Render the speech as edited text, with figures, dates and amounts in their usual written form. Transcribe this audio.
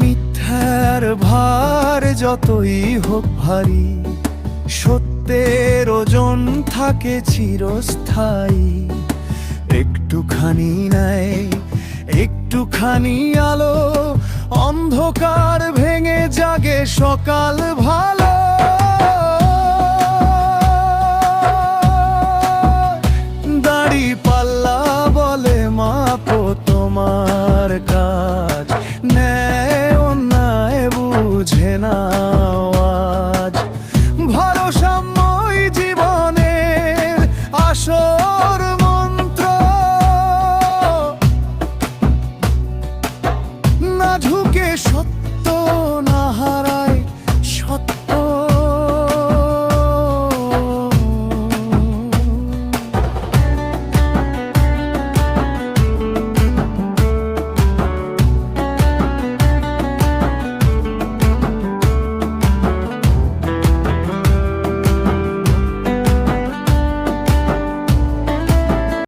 মিথ্যার ভার যতই হোক ভারী, সত্যের ওজন থাকে চিরস্থায়ী। একটুখানি নেয়, একটুখানি আলো, অন্ধকার ভেঙে জাগে সকাল ভালো। দাড়ি পাল্লা বলে মাপো তোমার কাজ, ন্যায় অন্যায় বুঝে না আজ। ভারসাম্যই জীবনের আসল মন্ত্র, না ঝুঁকে সত্য না হারা।